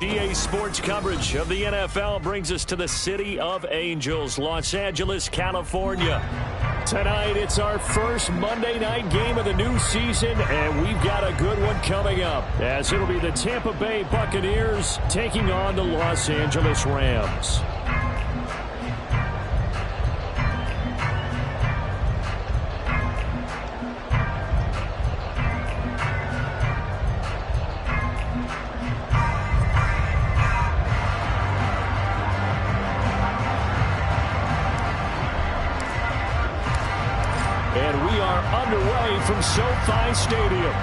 EA Sports coverage of the NFL brings us to the City of Angels, Los Angeles, California. Tonight, it's our first Monday night game of the new season, and we've got a good one coming up, as it'll be the Tampa Bay Buccaneers taking on the Los Angeles Rams. And we are underway from SoFi Stadium.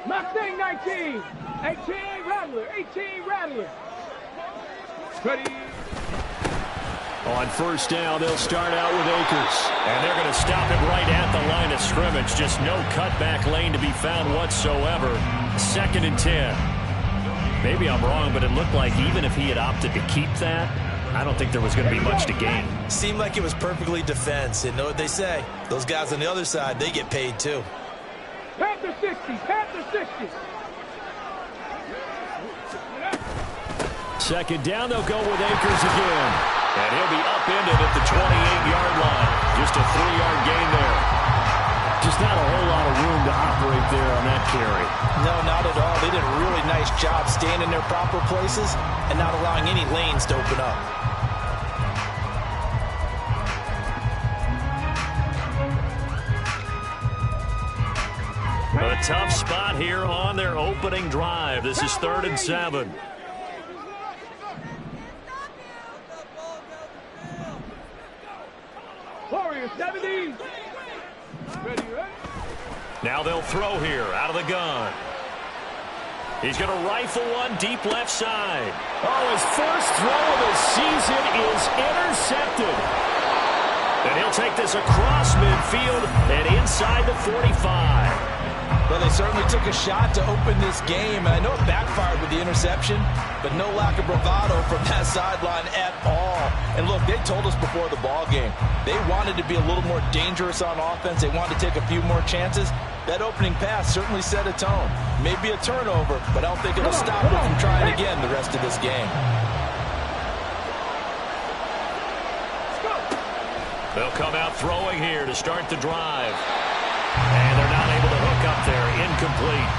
Mustang 19, 18 Rattler, 18 Rattler. Ready. On first down, they'll start out with Akers. And they're going to stop him right at the line of scrimmage. Just no cutback lane to be found whatsoever. 2nd and 10. Maybe I'm wrong, but it looked like even if he had opted to keep that, I don't think there was going to be much to gain. Seemed like it was perfectly defense. And know what they say? Those guys on the other side, they get paid too. Panther 60, Panther 60. 2nd down, they'll go with Akers again. And he'll be upended at the 28-yard line. Just a 3-yard gain there. Just not a whole lot of room to operate there on that carry. No, not at all. They did a really nice job staying in their proper places and not allowing any lanes to open up. A tough spot here on their opening drive. This is 3rd and 7. Warrior 70. Ready. Now they'll throw here out of the gun. He's going to rifle one deep left side. Oh, his first throw of the season is intercepted. And he'll take this across midfield and inside the 45. Well, they certainly took a shot to open this game. I know it backfired with the interception, but no lack of bravado from that sideline at all. And look, they told us before the ball game, they wanted to be a little more dangerous on offense. They wanted to take a few more chances. That opening pass certainly set a tone. Maybe a turnover, but I don't think it'll stop them from trying again the rest of this game. They'll come out throwing here to start the drive. And they're not able to hook up there. Incomplete.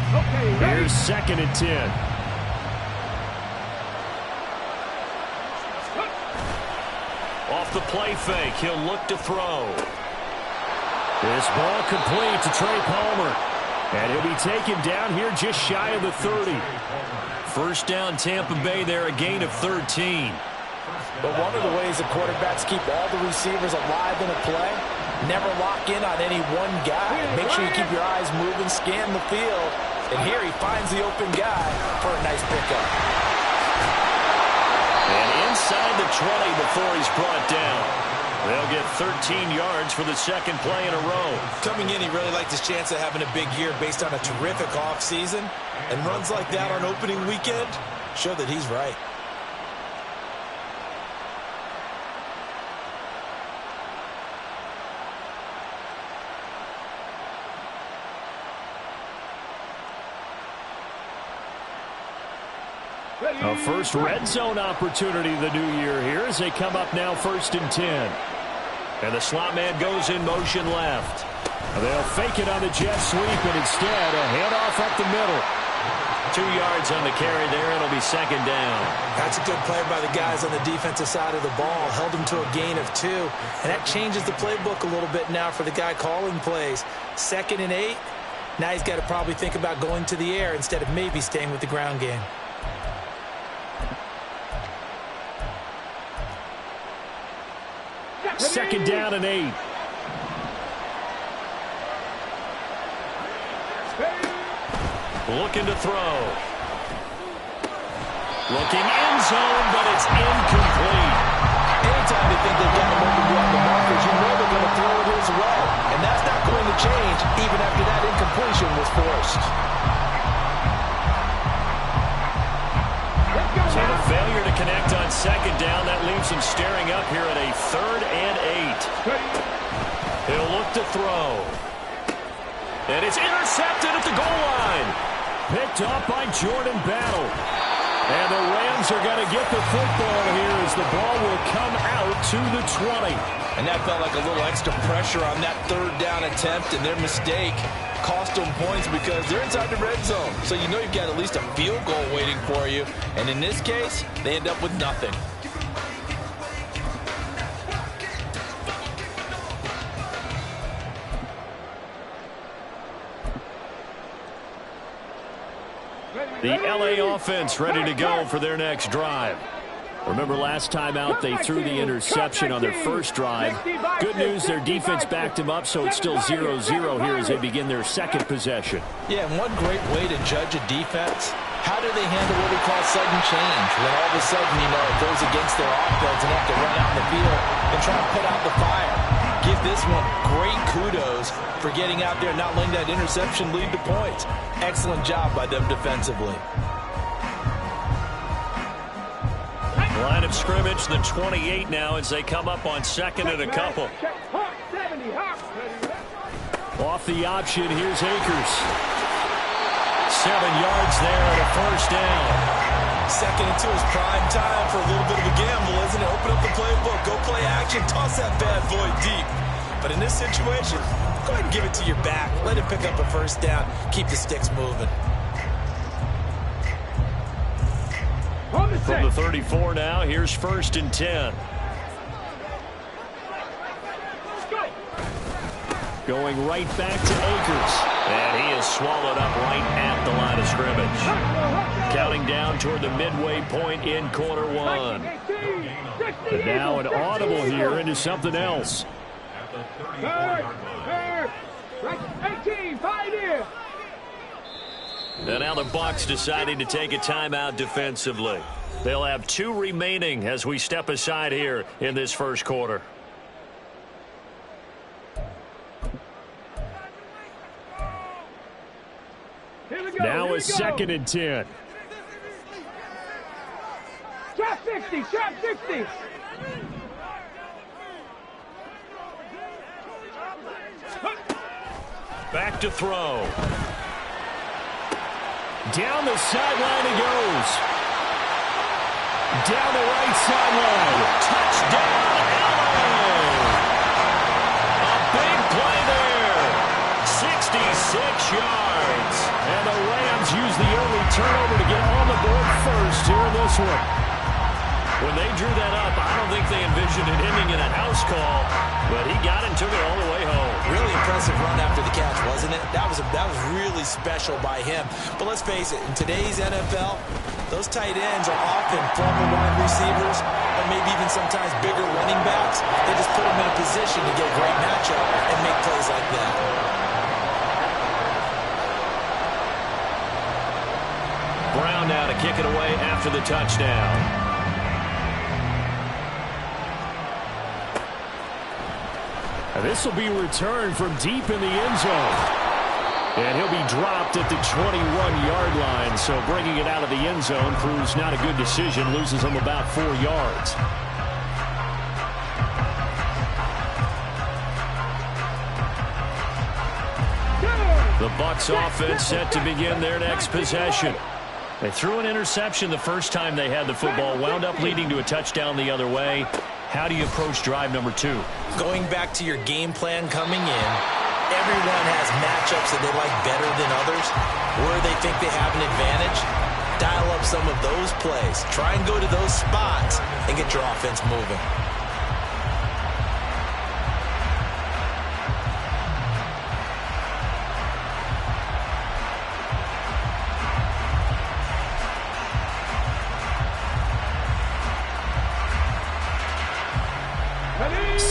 Okay, ready. Here's 2nd and 10. Off the play fake, he'll look to throw. This ball complete to Trey Palmer. And he'll be taken down here just shy of the 30. First down, Tampa Bay there, a gain of 13. But one of the ways the quarterbacks keep all the receivers alive in a play, never lock in on any one guy. Make sure you keep your eyes moving, scan the field. And here he finds the open guy for a nice pickup. And inside the 20 before he's brought down. They'll get 13 yards for the second play in a row. Coming in, he really liked his chance of having a big year based on a terrific offseason. And runs like that on opening weekend show that he's right. A first red zone opportunity the new year here as they come up now 1st and 10. And the slot man goes in motion left. They'll fake it on the jet sweep, and instead a handoff up the middle. 2 yards on the carry there. It'll be second down. That's a good play by the guys on the defensive side of the ball. Held him to a gain of 2. And that changes the playbook a little bit now for the guy calling plays. 2nd and 8. Now he's got to probably think about going to the air instead of maybe staying with the ground game. Second down and 8. Looking to throw. Looking end zone, but it's incomplete. Anytime they think they've got him open beyond the markers, you know they're going to throw it his way. And that's not going to change even after that incompletion was forced. So the failure to connect on second down, that leaves him staring up here at a 3rd and 8. He'll look to throw. And it's intercepted at the goal line. Picked up by Jordan Battle. And the Rams are going to get the football here as the ball will come out to the 20. And that felt like a little extra pressure on that 3rd down attempt, and their mistake cost them points because they're inside the red zone. So you know you've got at least a field goal waiting for you. And in this case, they end up with nothing. The LA offense ready to go for their next drive. Remember last time out they threw the interception on their first drive. Good news, their defense backed them up, so it's still 0-0 here as they begin their second possession. Yeah, and one great way to judge a defense, how do they handle what we call sudden change? When all of a sudden, you know, it goes against their offense and have to run out in the field and try to put out the fire. Give this one great kudos for getting out there and not letting that interception lead to points. Excellent job by them defensively. Line of scrimmage, the 28 now as they come up on 2nd and a couple. Off the option, here's Akers. 7 yards there and a first down. 2nd and 2 is prime time for a little bit of a gamble, isn't it? Open up the playbook, go play action, toss that bad boy deep. But in this situation, go ahead and give it to your back. Let it pick up a first down. Keep the sticks moving. From the 34 now, here's 1st and 10. Going right back to Akers. And he is swallowed up right at the line of scrimmage. Counting down toward the midway point in quarter 1. And now an audible here into something else. 18, 5 in. And now the Bucs deciding to take a timeout defensively. They'll have 2 remaining as we step aside here in this first quarter. Now it's 2nd and 10. Trap 60, trap 60. Back to throw. Down the sideline he goes. Down the right sideline. Touchdown, LA. A big play there. 66 yards. And the Rams use the early turnover to get on the board first here in this one. When they drew that up, I don't think they envisioned it ending in a house call, but he got it and took it all the way home. Really impressive run after the catch, wasn't it? That was really special by him. But let's face it, in today's NFL, those tight ends are often former wide receivers or maybe even sometimes bigger running backs. They just put them in a position to get a great matchup and make plays like that. Brown now to kick it away after the touchdown. And this will be returned from deep in the end zone. And he'll be dropped at the 21-yard line. So bringing it out of the end zone proves not a good decision. Loses him about 4 yards. The Bucs offense set to begin their next possession. They threw an interception the first time they had the football, wound up leading to a touchdown the other way. How do you approach drive number 2? Going back to your game plan coming in, everyone has matchups that they like better than others. Where they think they have an advantage, dial up some of those plays. Try and go to those spots and get your offense moving.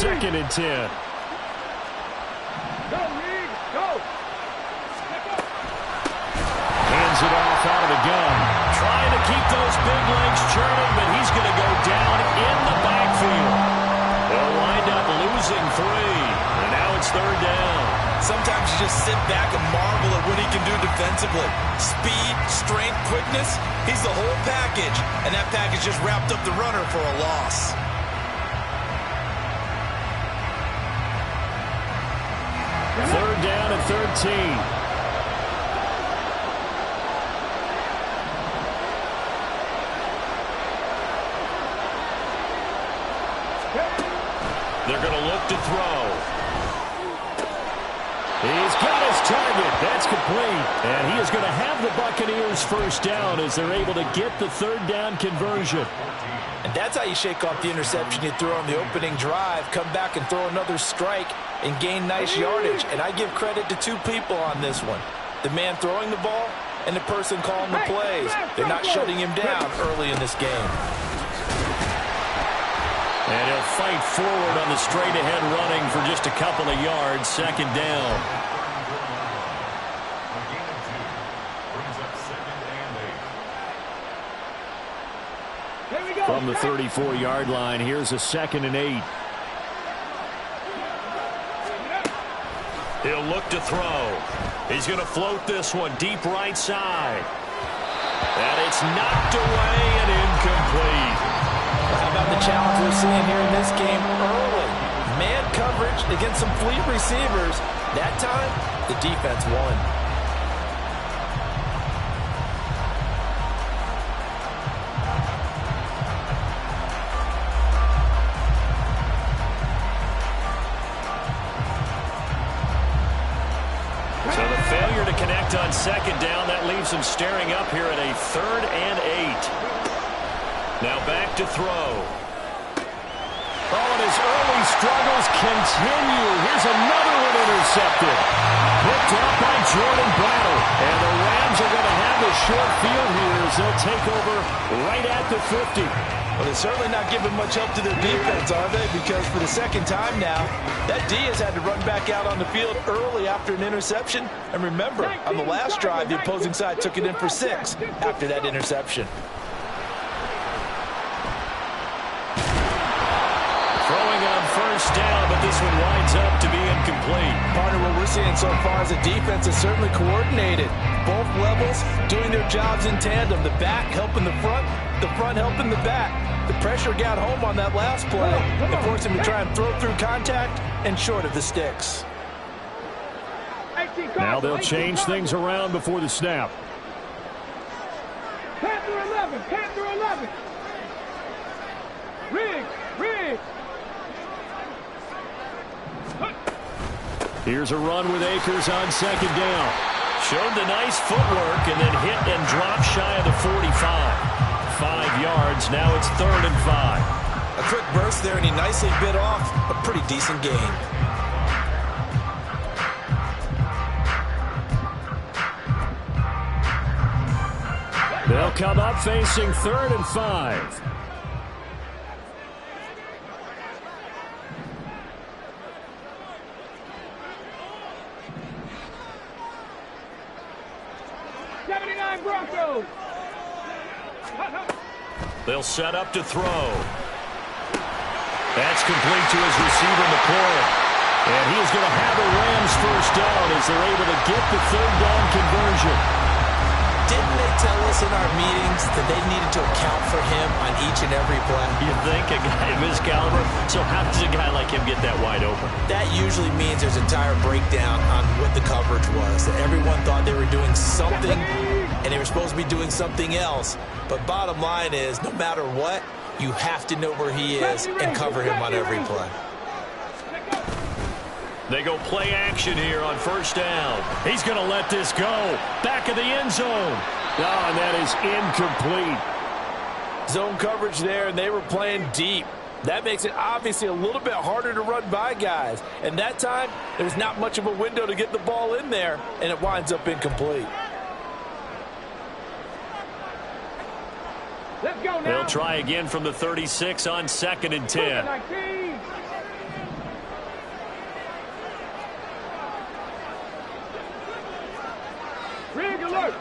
Second and 10. Go, Reed, go. Hands it off out of the gun. Trying to keep those big legs churning, but he's going to go down in the backfield. They'll wind up losing 3. And now it's third down. Sometimes you just sit back and marvel at what he can do defensively. Speed, strength, quickness, he's the whole package. And that package just wrapped up the runner for a loss. Third down and 13. They're going to look to throw. He's got his target. That's complete. And he is going to have the Buccaneers first down as they're able to get the third down conversion. And that's how you shake off the interception you threw on the opening drive, come back and throw another strike and gain nice yardage. And I give credit to 2 people on this one. The man throwing the ball and the person calling the plays. They're not shutting him down early in this game. And he'll fight forward on the straight-ahead running for just a couple of yards. Second down. From the 34-yard line, here's a 2nd and 8. He'll look to throw. He's going to float this one deep right side. And it's knocked away and incomplete. How about the challenge we're seeing here in this game early? Man coverage against some fleet receivers. That time, the defense won. So the failure to connect on second down, that leaves him staring up here at a 3rd and 8. Now back to throw. Oh, and his early struggles continue. Here's another one intercepted. Picked up by Jordan Battle. And the Rams are going to have the short field here as they'll take over right at the 50. Well, they're certainly not giving much help to their defense, are they? Because for the second time now, that D has had to run back out on the field early after an interception. And remember, on the last drive, the opposing side took it in for 6 after that interception. Throwing on first down, but this one winds up to be incomplete. Partner, what we're seeing so far is the defense is certainly coordinated. Both levels doing their jobs in tandem. The back helping the front helping the back. The pressure got home on that last play and forced him to try and throw through contact and short of the sticks. Now they'll change things around before the snap. Panther 11, Panther 11. Riggs. Here's a run with Akers on second down. Showed the nice footwork and then hit and dropped shy of the 45. 5 yards. Now it's 3rd and 5. A quick burst there, and he nicely bit off a pretty decent gain. They'll come up facing 3rd and 5. Broncos. They'll set up to throw. That's complete to his receiver, McCoy. And he is going to have the Rams first down as they're able to get the third down conversion. Didn't they tell us in our meetings that they needed to account for him on each and every play? You think a guy of his caliber? So how does a guy like him get that wide open? That usually means there's an entire breakdown on what the coverage was. That everyone thought they were doing something, and they were supposed to be doing something else. But bottom line is, no matter what, you have to know where he is and cover him on every play. They go play action here on first down. He's going to let this go. Back of the end zone. Oh, and that is incomplete. Zone coverage there, and they were playing deep. That makes it obviously a little bit harder to run by guys. And that time, there's not much of a window to get the ball in there, and it winds up incomplete. Let's go now. They'll try again from the 36 on 2nd and 10.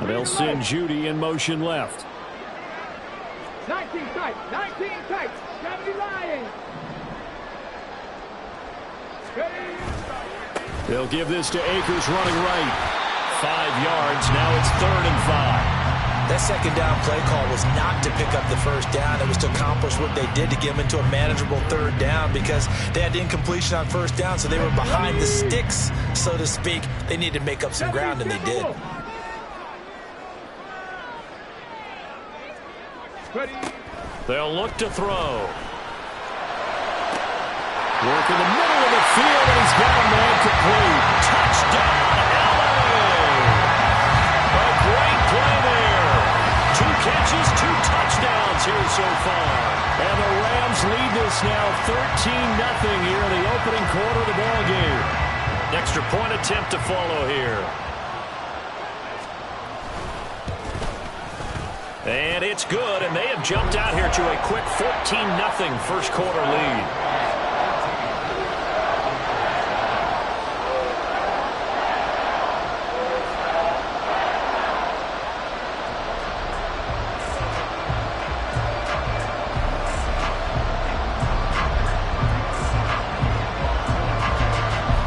They'll send Judy in motion left. 19 tight, 19 tight. 70 Lions. They'll give this to Akers running right. 5 yards. Now it's 3rd and 5. That second down play call was not to pick up the first down. It was to accomplish what they did to get them into a manageable 3rd down because they had incompletion on first down, so they were behind the sticks, so to speak. They needed to make up some ground, and they did. They'll look to throw. Work in the middle of the field, and he's got a man complete. Touchdown, LA! A great play there. 2 catches, 2 touchdowns here so far. And the Rams lead this now 13-0 here in the opening quarter of the ball game. Extra point attempt to follow here. And it's good, and they have jumped out here to a quick 14-0 first quarter lead.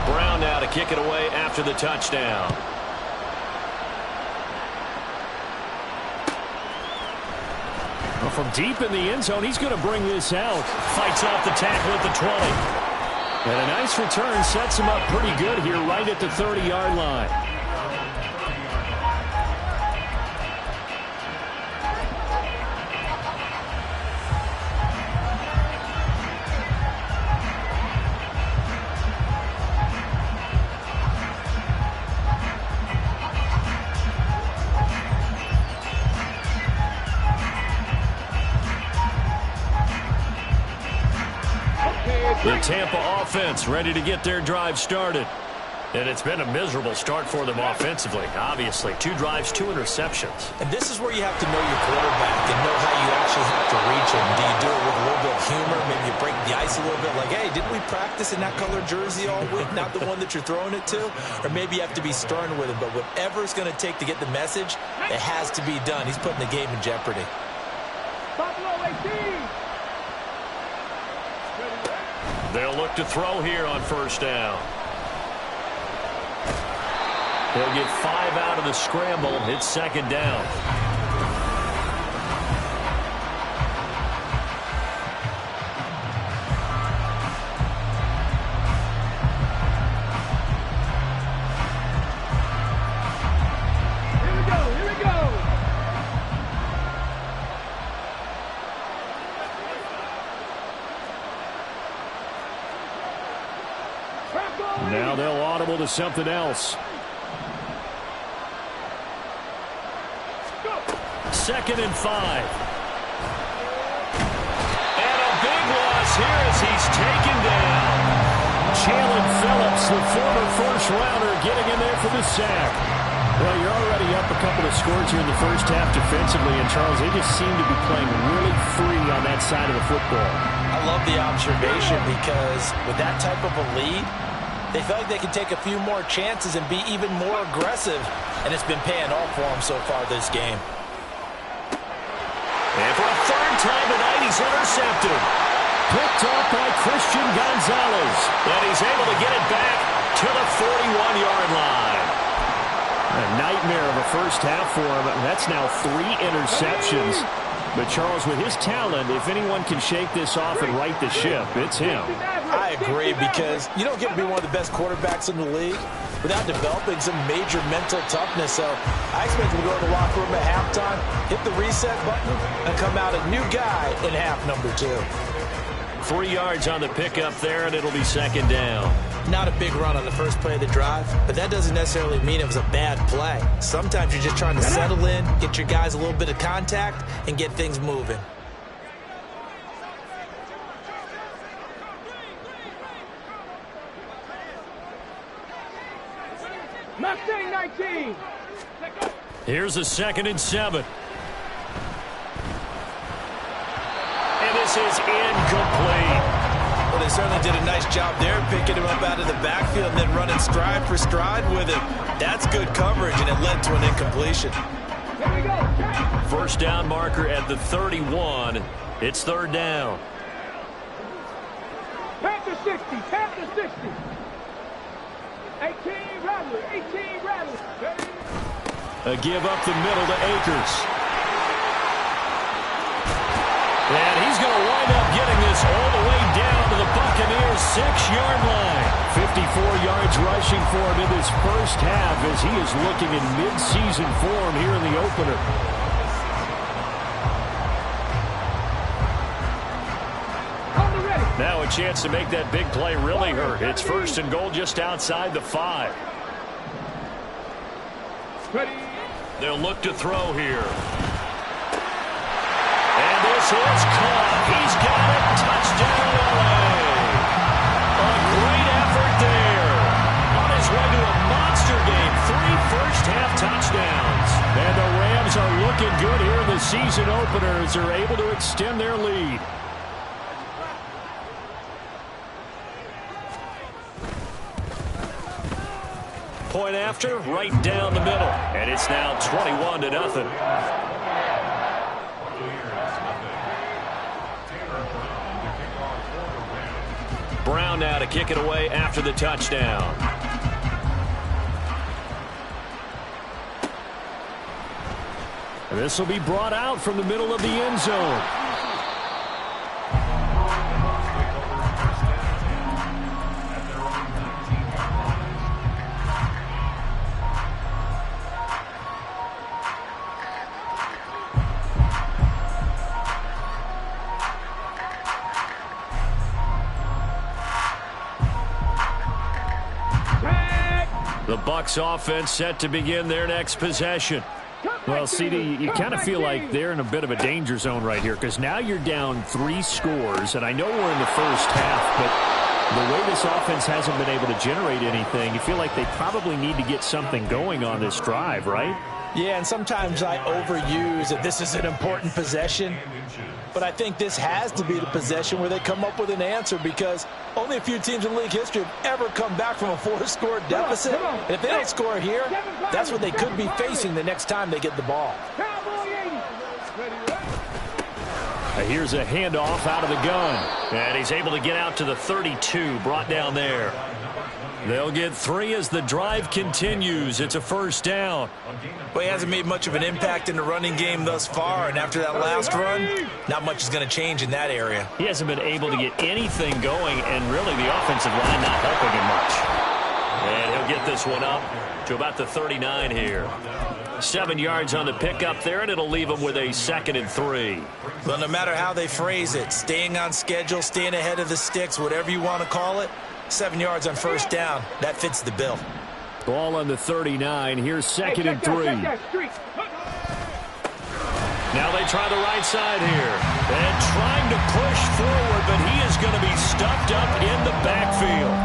Brown now to kick it away after the touchdown. From deep in the end zone, he's going to bring this out. Fights off the tackle at the 20. And a nice return sets him up pretty good here right at the 30-yard line. The Tampa offense ready to get their drive started. And it's been a miserable start for them offensively. Obviously, 2 drives, 2 interceptions. And this is where you have to know your quarterback and know how you actually have to reach him. Do you do it with a little bit of humor? Maybe you break the ice a little bit like, hey, didn't we practice in that color jersey all week? Not the one that you're throwing it to? Or maybe you have to be stern with him. But whatever it's going to take to get the message, it has to be done. He's putting the game in jeopardy. Buffalo 18. They'll look to throw here on first down. They'll get 5 out of the scramble. It's 2nd down. Now they'll audible to something else. 2nd and 5. And a big loss here as he's taken down. Jalen Phillips, the former first-rounder, getting in there for the sack. Well, you're already up a couple of scores here in the first half defensively, and Charles, they just seem to be playing really free on that side of the football. I love the observation because with that type of a lead, they feel like they can take a few more chances and be even more aggressive, and it's been paying off for them so far this game. And for a 3rd time tonight, he's intercepted. Picked up by Christian Gonzalez. And he's able to get it back to the 41-yard line. A nightmare of a first half for him. That's now 3 interceptions. But, Charles, with his talent, if anyone can shake this off and right the ship, it's him. I agree, because you don't get to be one of the best quarterbacks in the league without developing some major mental toughness. So I expect him to go to the locker room at halftime, hit the reset button, and come out a new guy in half number 2. 3 yards on the pickup there, and it'll be second down. Not a big run on the first play of the drive, but that doesn't necessarily mean it was a bad play. Sometimes you're just trying to settle in, get your guys a little bit of contact, and get things moving. Mustang 19. Here's a 2nd and 7. And this is incomplete. Well, they certainly did a nice job there, picking him up out of the backfield and then running stride for stride with him. That's good coverage, and it led to an incompletion. Here we go. First down marker at the 31. It's 3rd down. Panther 60. Panther 60. 18 Rattler. 18 Rattler. A give up the middle to Akers. And he's going to wind up getting this all the way down to the Buccaneers' 6-yard line. 54 yards rushing for him in this first half as he is looking in mid-season form here in the opener. Now a chance to make that big play really hurt. It's 1st and goal just outside the 5. They'll look to throw here. And this is caught. He's got it. Touchdown, LA. A great effort there. On his way to a monster game. 3 first-half touchdowns. And the Rams are looking good here in the season opener as they're able to extend their lead. Point after, right down the middle. And it's now 21-0. Brown now to kick it away after the touchdown. And this will be brought out from the middle of the end zone. The Bucs offense set to begin their next possession. Well, CD, you kind of feel like they're in a bit of a danger zone right here because now you're down 3 scores, and I know we're in the first half, but the way this offense hasn't been able to generate anything, you feel like they probably need to get something going on this drive, right? Yeah, and sometimes I overuse that this is an important possession. But I think this has to be the possession where they come up with an answer because only a few teams in league history have ever come back from a 4-score deficit. And if they don't score here, that's what they could be facing the next time they get the ball. Here's a handoff out of the gun. And he's able to get out to the 32, brought down there. They'll get 3 as the drive continues. It's a first down. Well, he hasn't made much of an impact in the running game thus far, and after that last run, not much is going to change in that area. He hasn't been able to get anything going, and really the offensive line not helping him much. And he'll get this one up to about the 39 here. 7 yards on the pickup there, and it'll leave him with a 2nd and 3. Well, no matter how they phrase it, staying on schedule, staying ahead of the sticks, whatever you want to call it, 7 yards on first down. That fits the bill. Ball on the 39. Here's 2nd and 3. Now they try the right side here. And trying to push forward, but he is going to be stuffed up in the backfield.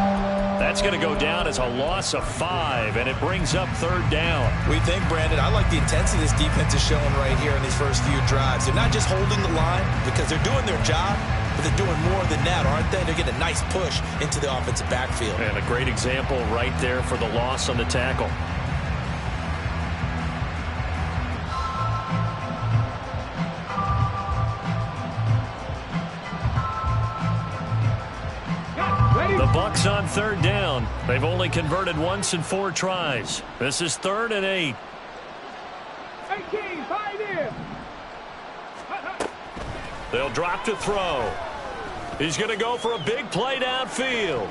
That's going to go down as a loss of 5, and it brings up 3rd down. We think, Brandon, I like the intensity this defense is showing right here in these first few drives. They're not just holding the line because they're doing their job, but they're doing more than that, aren't they? They're getting a nice push into the offensive backfield. And a great example right there for the loss on the tackle. Bucs on third down. They've only converted once in 4 tries. This is 3rd and 8. 18, pioneer. They'll drop to throw. He's going to go for a big play downfield.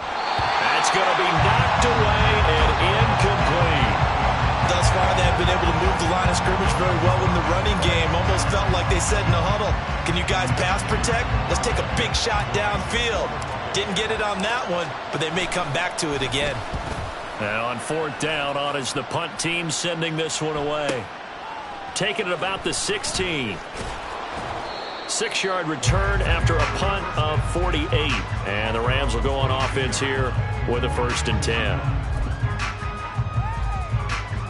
That's going to be knocked away and incomplete. Thus far, they have been able to move the line of scrimmage very well in the running game. Almost felt like they said in the huddle, can you guys pass protect? Let's take a big shot downfield. Didn't get it on that one, but they may come back to it again. Now on 4th down, on is the punt team sending this one away. Taking it about the 16. 6-yard return after a punt of 48. And the Rams will go on offense here with a 1st and 10.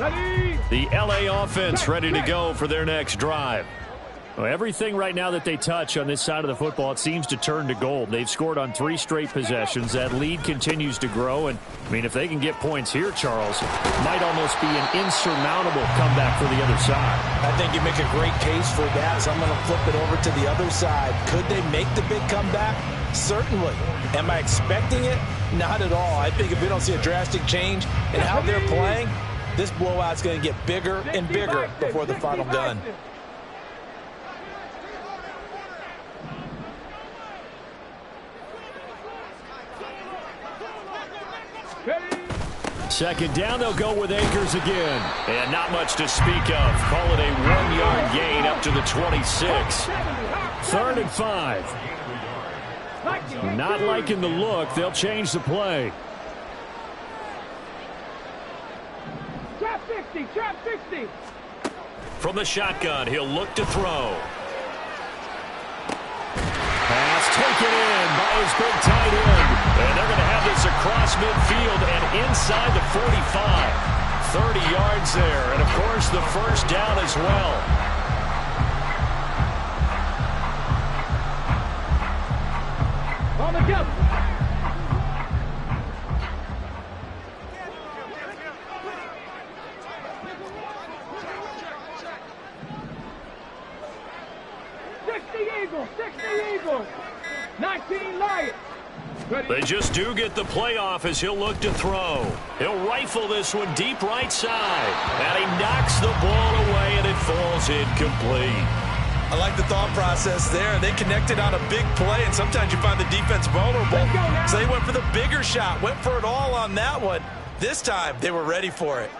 Ready. The LA offense ready to go for their next drive. Well, everything right now that they touch on this side of the football, it seems to turn to gold. They've scored on 3 straight possessions. That lead continues to grow. And, I mean, if they can get points here, Charles, it might almost be an insurmountable comeback for the other side. I think you make a great case for that, so I'm going to flip it over to the other side. Could they make the big comeback? Certainly. Am I expecting it? Not at all. I think if we don't see a drastic change in how they're playing, this blowout's going to get bigger and bigger before the final gun. Second down, they'll go with Akers again. And not much to speak of. Call it a 1-yard gain up to the 26. 3rd and 5. Not liking the look. They'll change the play. Trap 60, trap 60. From the shotgun, he'll look to throw. Pass taken in by his big tight end. And they're going to have this across midfield and inside the 45. 30 yards there. And, of course, the 1st down as well. On the jump. Eagles, 60 Eagles, 19 Lions. They just do get the playoff as he'll look to throw. He'll rifle this one deep right side. And he knocks the ball away and it falls incomplete. I like the thought process there. They connected on a big play, and sometimes you find the defense vulnerable. So they went for the bigger shot, went for it all on that one. This time, they were ready for it.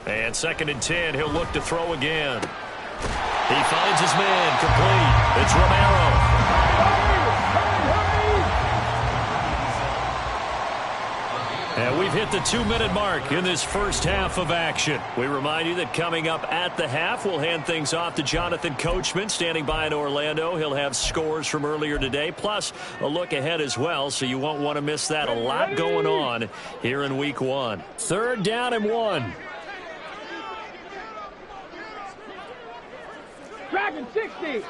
And 2nd and 10, he'll look to throw again. He finds his man, complete. It's Romero. And we've hit the 2-minute mark in this first half of action. We remind you that coming up at the half, we'll hand things off to Jonathan Coachman, standing by in Orlando. He'll have scores from earlier today, plus a look ahead as well, so you won't want to miss that. A lot going on here in Week 1. 3rd down and 1. Dragon 60.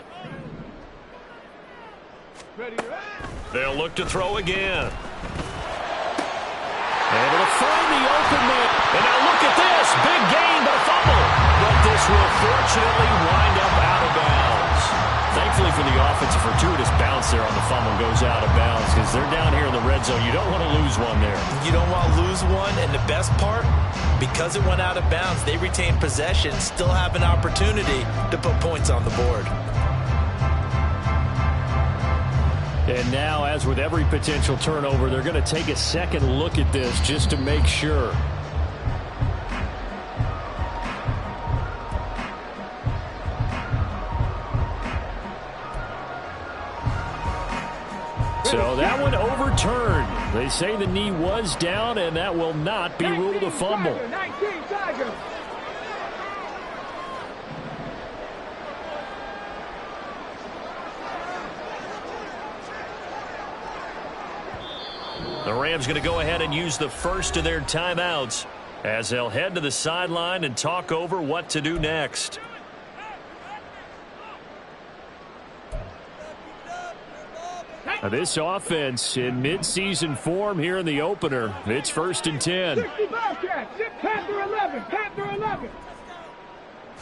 They'll look to throw again. Able to find the open man. And now look at this. Big gain, but a fumble. But this will fortunately wind up out of bounds. Thankfully for the offense, a fortuitous bounce there on the fumble goes out of bounds because they're down here in the red zone. You don't want to lose one there. You don't want to lose one, and the best part, because it went out of bounds, they retain possession, still have an opportunity to put points on the board. And now, as with every potential turnover, they're going to take a second look at this just to make sure. So that one overturned. They say the knee was down, and that will not be ruled a fumble. 19 Tigers. The Rams going to go ahead and use the first of their timeouts as they'll head to the sideline and talk over what to do next. This offense in midseason form here in the opener. It's 1st and 10. 60 Bobcats. Panther 11. Panther 11.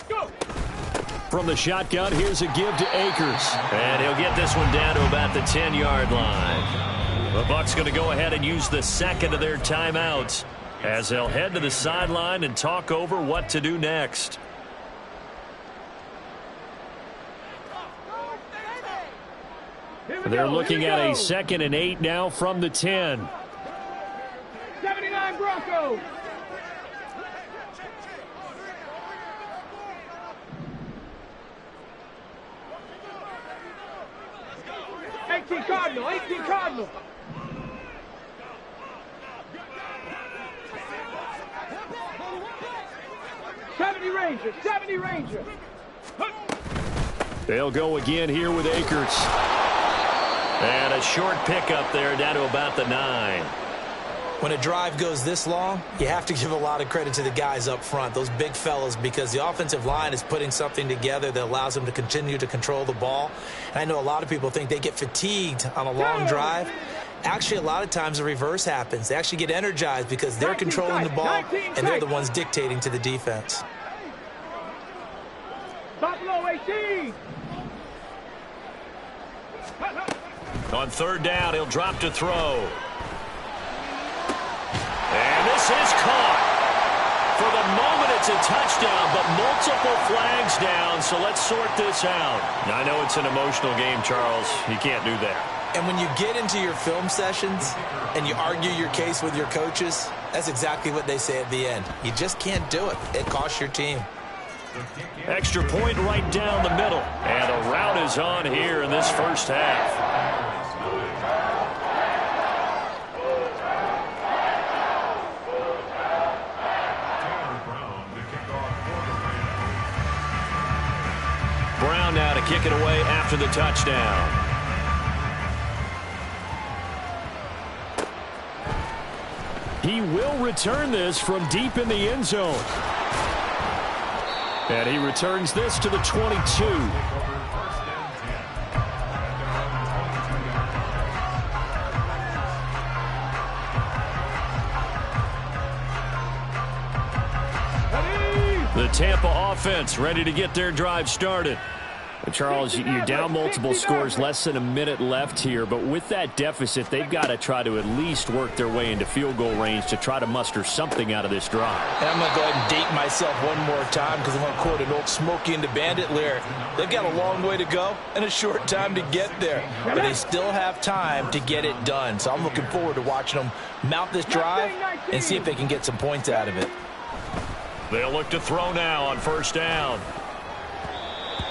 Go. From the shotgun, here's a give to Akers. And he'll get this one down to about the 10-yard line. The Bucs going to go ahead and use the second of their timeouts as they'll head to the sideline and talk over what to do next. They're looking at a 2nd and 8 now from the 10. 79 Broncos. Cardinal, 18 Cardinal. '70 Ranger. They'll go again here with Akers. And a short pickup there down to about the 9. When a drive goes this long, you have to give a lot of credit to the guys up front, those big fellas, because the offensive line is putting something together that allows them to continue to control the ball. And I know a lot of people think they get fatigued on a long drive. Actually, a lot of times the reverse happens. They actually get energized because they're controlling the ball and they're the ones dictating to the defense. Buffalo 18. On 3rd down, he'll drop to throw. And this is caught. For the moment, it's a touchdown, but multiple flags down, so let's sort this out. I know it's an emotional game, Charles. You can't do that. And when you get into your film sessions and you argue your case with your coaches, that's exactly what they say at the end. You just can't do it. It costs your team. Extra point right down the middle. And a rout is on here in this first half. Brown now to kick it away after the touchdown. He will return this from deep in the end zone. And he returns this to the 22. The Tampa offense ready to get their drive started. Charles, you're down multiple scores, less than a minute left here, but with that deficit, they've got to try to at least work their way into field goal range to try to muster something out of this drive. And I'm going to go ahead and date myself one more time because I'm going to quote an old Smokey and the Bandit lyric. They've got a long way to go and a short time to get there, but they still have time to get it done. So I'm looking forward to watching them mount this drive and see if they can get some points out of it. They'll look to throw now on 1st down.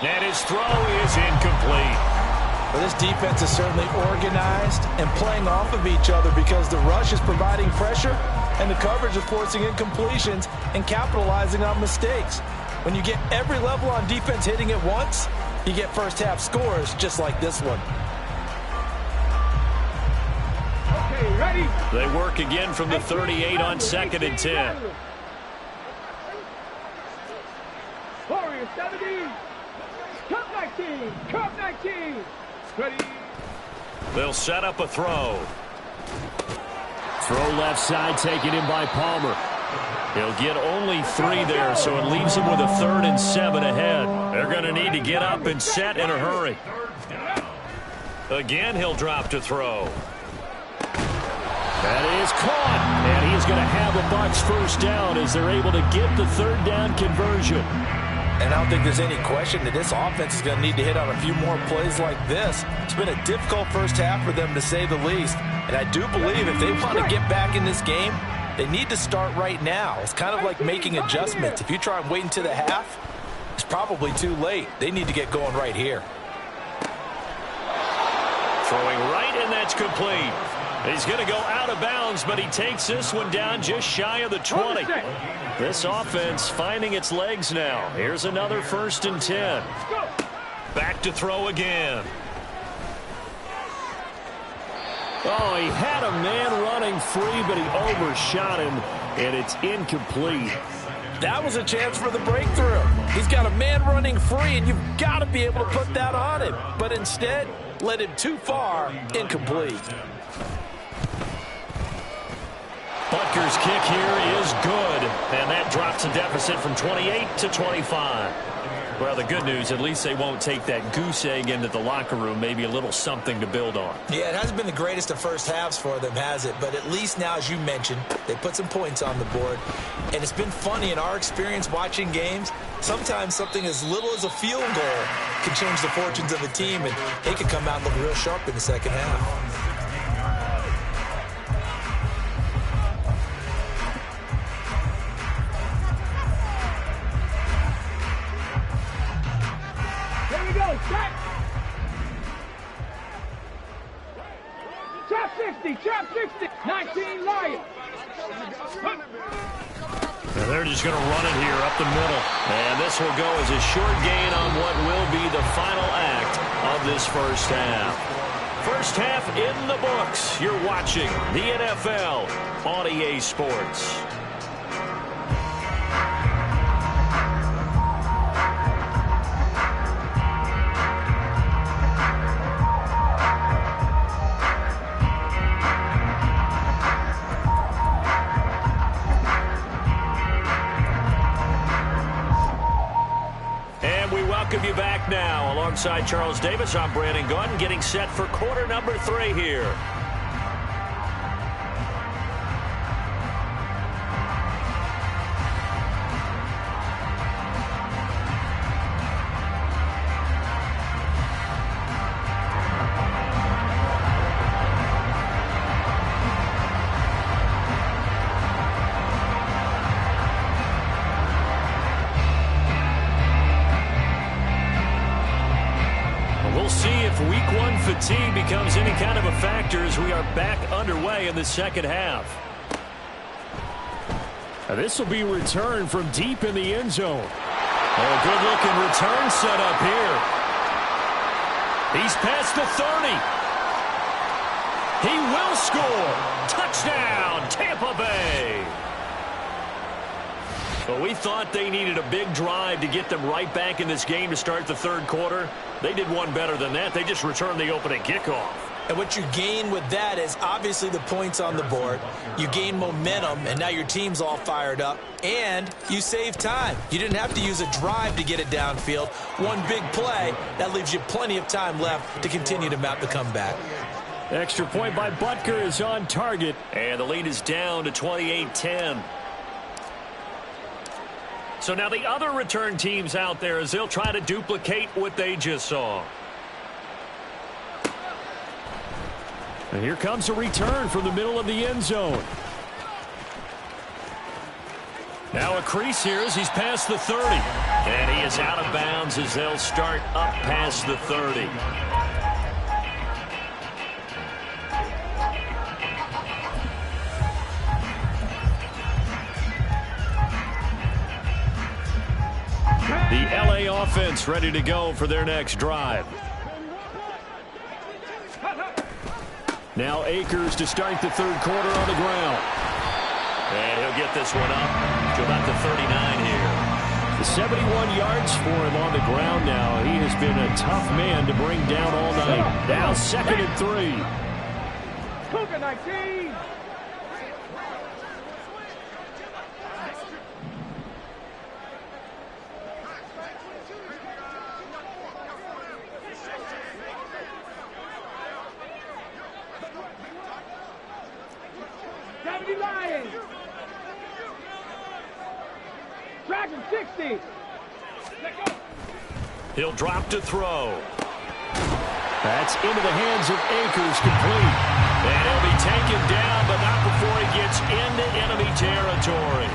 And his throw is incomplete. Well, this defense is certainly organized and playing off of each other because the rush is providing pressure and the coverage is forcing incompletions and capitalizing on mistakes. When you get every level on defense hitting at once, you get first half scores just like this one. Okay, ready? They work again from the 38 on 2nd and 10. Warriors 70. Cup 19. Cup 19. Ready. They'll set up a throw. Throw left side taken in by Palmer. He'll get only 3 there, so it leaves him with a 3rd and 7 ahead. They're going to need to get up and set in a hurry. Again, he'll drop to throw. That is caught, and he's going to have a Bucs first down as they're able to get the 3rd down conversion. And I don't think there's any question that this offense is going to need to hit on a few more plays like this. It's been a difficult first half for them, to say the least. And I do believe if they want to get back in this game, they need to start right now. It's kind of like making adjustments. If you try and wait until the half, it's probably too late. They need to get going right here. Throwing right, and that's complete. He's going to go out of bounds, but he takes this one down just shy of the 20. This offense finding its legs now. Here's another 1st and 10. Back to throw again. Oh, he had a man running free, but he overshot him, and it's incomplete. That was a chance for the breakthrough. He's got a man running free, and you've got to be able to put that on him. But instead, led him too far, incomplete. Butker's kick here is good, and that drops a deficit from 28 to 25. Well, the good news, at least they won't take that goose egg into the locker room, maybe a little something to build on. Yeah, it hasn't been the greatest of first halves for them, has it? But at least now, as you mentioned, they put some points on the board. And it's been funny in our experience watching games. Sometimes something as little as a field goal can change the fortunes of a team, and they could come out and look real sharp in the second half. Trap 60, trap 60, 19 Lions. Now they're just going to run it here up the middle. And this will go as a short gain on what will be the final act of this first half. First half in the books. You're watching the NFL on EA Sports. Welcome you back now. Alongside Charles Davis, I'm Brandon Gaudin, getting set for quarter number 3 here. We'll see if week 1 fatigue becomes any kind of a factor as we are back underway in the second half. Now this will be returned from deep in the end zone. Oh, good-looking return set up here. He's past the 30. He will score. Touchdown, Tampa Bay. Well, we thought they needed a big drive to get them right back in this game to start the third quarter. They did one better than that. They just returned the opening kickoff. And what you gain with that is obviously the points on the board. You gain momentum, and now your team's all fired up. And you save time. You didn't have to use a drive to get it downfield. One big play, that leaves you plenty of time left to continue to mount the comeback. Extra point by Butker is on target. And the lead is down to 28-10. So now the other return teams out there as they'll try to duplicate what they just saw. And here comes a return from the middle of the end zone. Now a crease here as he's past the 30. And he is out of bounds as they'll start up past the 30. The LA offense ready to go for their next drive. Now Akers to start the third quarter on the ground. And he'll get this one up to about the 39 here. The 71 yards for him on the ground now. He has been a tough man to bring down all night. Now 2nd and 3. Cougar 19. Lions. Dragon 60. He'll drop to throw. That's into the hands of Akers, complete. And he'll be taken down, but not before he gets into enemy territory.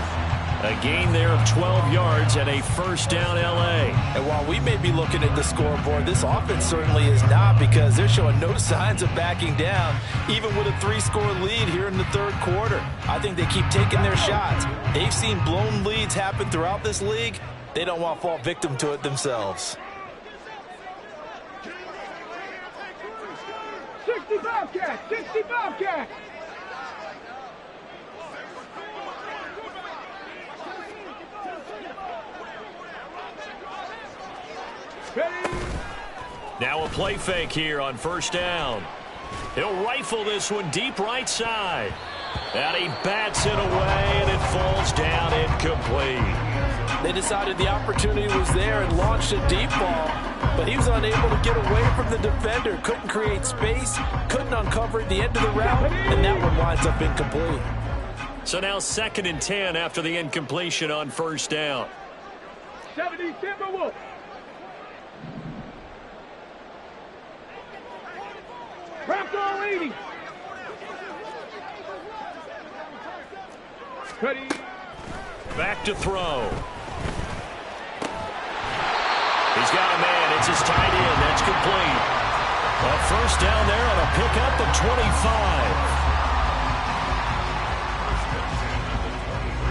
A gain there of 12 yards and a first down LA. And while we may be looking at the scoreboard, this offense certainly is not, because they're showing no signs of backing down, even with a 3-score lead here in the third quarter. I think they keep taking their shots. They've seen blown leads happen throughout this league. They don't want to fall victim to it themselves. 60 Bobcats, 60 Bobcats. Now a play fake here on first down. He'll rifle this one deep right side. And he bats it away, and it falls down incomplete. They decided the opportunity was there and launched a deep ball, but he was unable to get away from the defender. Couldn't create space, couldn't uncover at the end of the route, and that one winds up incomplete. So now 2nd and 10 after the incompletion on first down. 70 Timberwolves. Bronco 80. Ready. Back to throw. He's got a man. It's his tight end. That's complete. A first down there on a pickup of 25.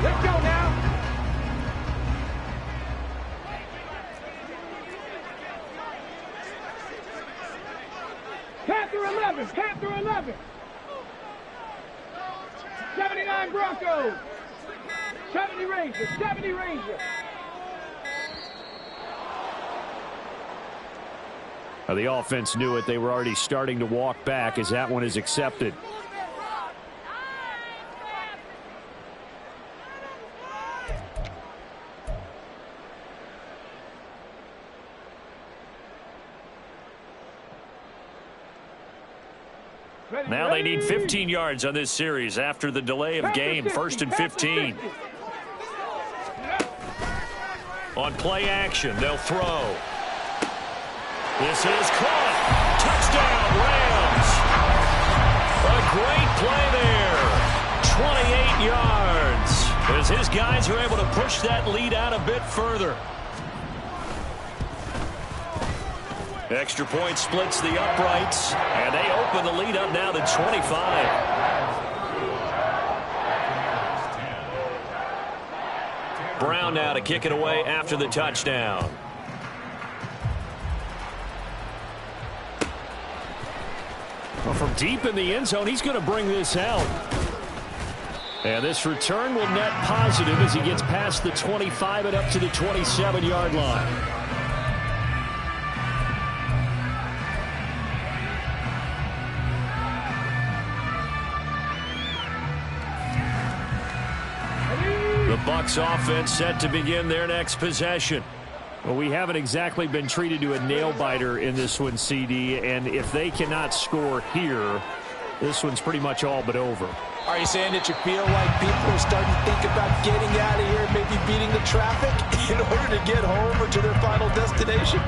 Let's go now. Panther 11. Panther 11. 79 Broncos. 70 Rangers. 70 Rangers. The offense knew it. They were already starting to walk back as that one is accepted. Now they need 15 yards on this series after the delay of game. 1st and 15. On play action, they'll throw. This is caught. Touchdown, Rams. A great play there. 28 yards. As his guys are able to push that lead out a bit further. Extra point splits the uprights, and they open the lead up now to 25. Brown now to kick it away after the touchdown. Well, from deep in the end zone, he's going to bring this out. And this return will net positive as he gets past the 25 and up to the 27-yard line. The Bucs offense set to begin their next possession. Well, we haven't exactly been treated to a nail-biter in this one, CD, and if they cannot score here, this one's pretty much all but over. Are you saying that you feel like people are starting to think about getting out of here, maybe beating the traffic in order to get home or to their final destination?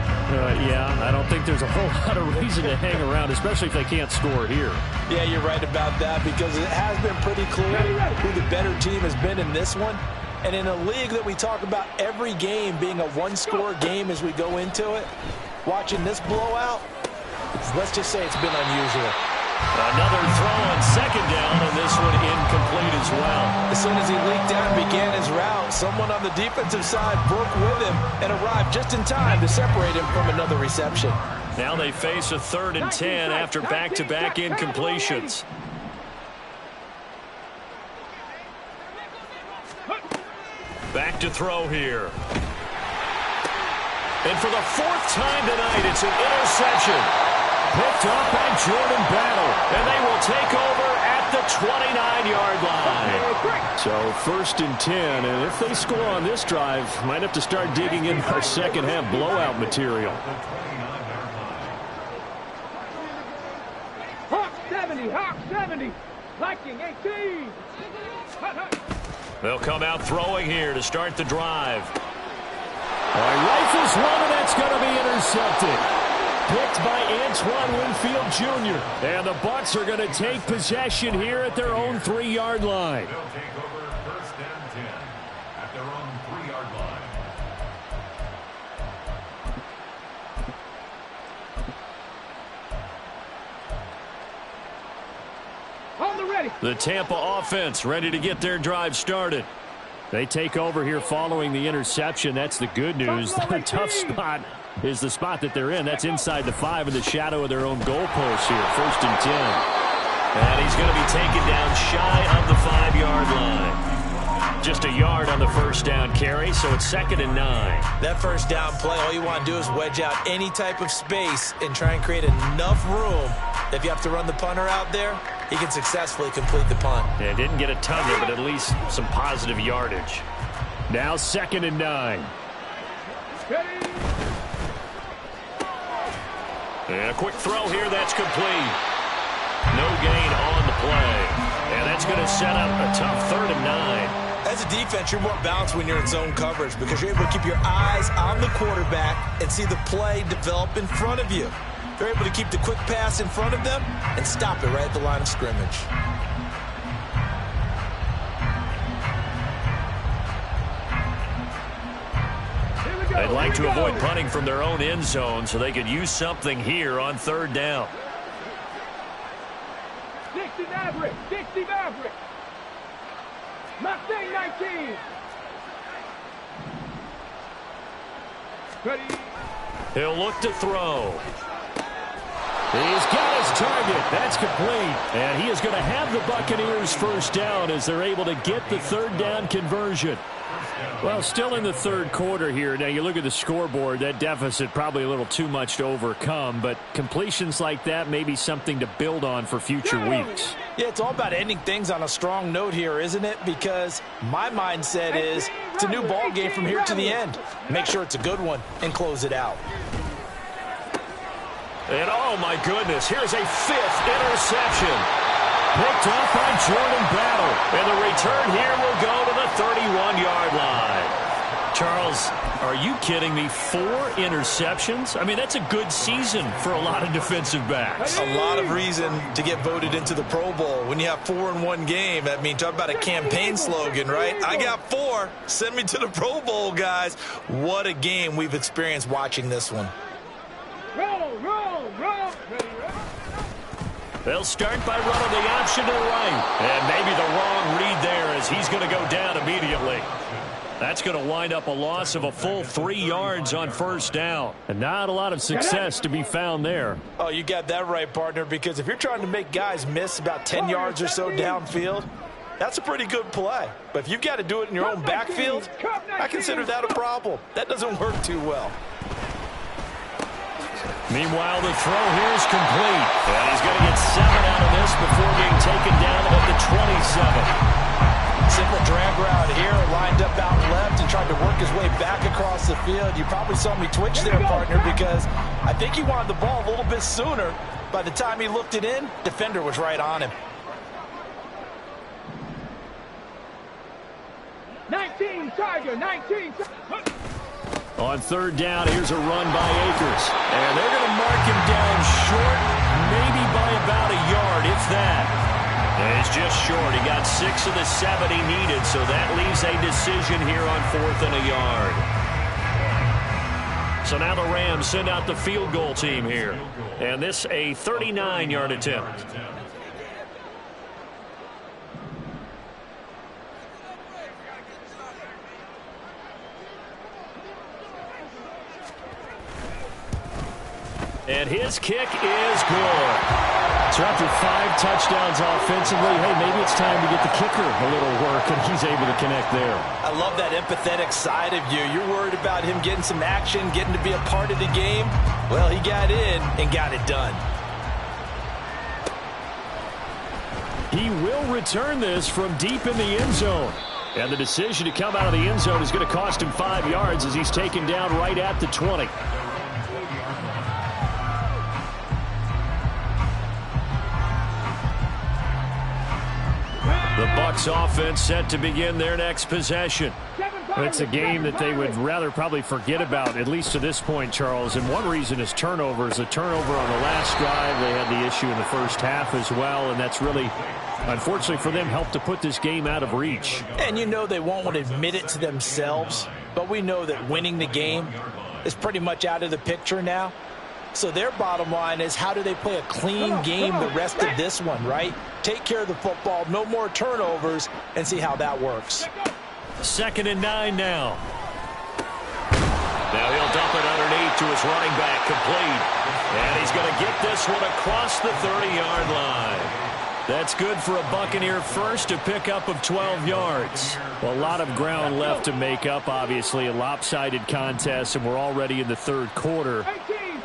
Yeah, I don't think there's a whole lot of reason to hang around, especially if they can't score here. Yeah, you're right about that, because it has been pretty clear who the better team has been in this one. And in a league that we talk about every game being a one-score game as we go into it, watching this blowout, let's just say it's been unusual. Another throw on 2nd down, and this one incomplete as well. As soon as he leaked out and began his route, someone on the defensive side broke with him and arrived just in time to separate him from another reception. Now they face a 3rd and 10 after back-to-back incompletions. Back to throw here. And for the 4th time tonight, it's an interception. Picked up by Jordan Battle. And they will take over at the 29-yard line. So 1st and 10. And if they score on this drive, might have to start digging in our second-half blowout material. Hawk 70. Hawk 70. Viking 18. They'll come out throwing here to start the drive. Rifles one, and that's going to be intercepted. Picked by Antoine Winfield Jr. And the Bucs are going to take possession here at their own 3-yard line. They'll take over 1st and 10 at their own 3-yard line. On the ready. The Tampa offense ready to get their drive started. They take over here following the interception. That's the good news. The tough spot is the spot that they're in. That's inside the 5 in the shadow of their own goalpost here. 1st and 10. And he's going to be taken down shy of the 5-yard line. Just a yard on the first down carry, so it's 2nd and 9. That first down play, all you want to do is wedge out any type of space and try and create enough room. If you have to run the punter out there, he can successfully complete the punt. Yeah, didn't get a ton there, but at least some positive yardage. Now 2nd and 9. And a quick throw here, that's complete. No gain on the play. And that's going to set up a tough 3rd and 9. As a defense, you're more balanced when you're in zone coverage because you're able to keep your eyes on the quarterback and see the play develop in front of you. You're able to keep the quick pass in front of them and stop it right at the line of scrimmage. They'd like to avoid punting from their own end zone so they could use something here on 3rd down. 60 Maverick, 60 Maverick. Mustang 19. Ready. He'll look to throw. He's got his target. That's complete. And he is going to have the Buccaneers first down as they're able to get the 3rd down conversion. Well, still in the 3rd quarter here. Now, you look at the scoreboard, that deficit probably a little too much to overcome, but completions like that may be something to build on for future weeks. Yeah, it's all about ending things on a strong note here, isn't it? Because my mindset is it's a new ball game from here to the end. Make sure it's a good one and close it out. And, oh, my goodness, here's a 5th interception. Picked off by Jordan Battle. And the return here will go to the 31-yard line. Charles, are you kidding me? 4 interceptions? I mean, that's a good season for a lot of defensive backs. A lot of reason to get voted into the Pro Bowl. When you have 4 in one game, I mean, talk about a campaign slogan, right? I got 4. Send me to the Pro Bowl, guys. What a game we've experienced watching this one. Roll, roll, roll. Ready, roll. They'll start by running the option to the right. And maybe the wrong read there as he's going to go down immediately. That's going to wind up a loss of a full 3 yards on first down. And not a lot of success to be found there. Oh, you got that right, partner, because if you're trying to make guys miss about 10 yards or so downfield, that's a pretty good play. But if you've got to do it in your own backfield, I consider that a problem. That doesn't work too well. Meanwhile, the throw here is complete. And he's going to get 7 out of this before being taken down at the 27. Simple drag route here, lined up out left and tried to work his way back across the field. You probably saw me twitch there, partner, because I think he wanted the ball a little bit sooner. By the time he looked it in, defender was right on him. 19 Tiger, 19. On 3rd down, here's a run by Akers. And they're going to mark him down short, maybe by about a yard, if that. And it's just short. He got 6 of the 7 he needed, so that leaves a decision here on 4th and a yard. So now the Rams send out the field goal team here. And this a 39-yard attempt. And his kick is good. So after 5 touchdowns offensively, hey, maybe it's time to get the kicker a little work, and he's able to connect there. I love that empathetic side of you. You're worried about him getting some action, getting to be a part of the game. Well, he got in and got it done. He will return this from deep in the end zone. And the decision to come out of the end zone is going to cost him 5 yards as he's taken down right at the 20. The Bucs offense set to begin their next possession. It's a game that they would rather probably forget about, at least to this point, Charles. And one reason is turnovers. A turnover on the last drive. They had the issue in the first half as well, and that's really, unfortunately for them, helped to put this game out of reach. And you know they won't admit it to themselves, but we know that winning the game is pretty much out of the picture now. So their bottom line is, how do they play a clean game the rest of this one, right? Take care of the football, no more turnovers, and see how that works. 2nd and 9 now. Now he'll dump it underneath to his running back, complete. And he's going to get this one across the 30-yard line. That's good for a Buccaneer first, a pickup of 12 yards. Well, a lot of ground left to make up, obviously. A lopsided contest, and we're already in the third quarter.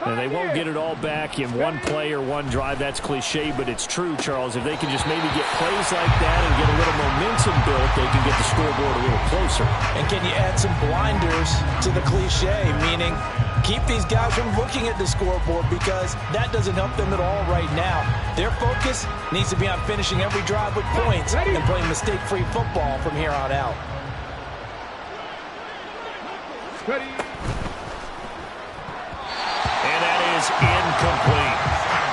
And they won't get it all back in one play or one drive. That's cliche, but it's true, Charles. If they can just maybe get plays like that and get a little momentum built, they can get the scoreboard a little closer. And can you add some blinders to the cliche, meaning keep these guys from looking at the scoreboard, because that doesn't help them at all right now. Their focus needs to be on finishing every drive with points and playing mistake-free football from here on out. And that is incomplete.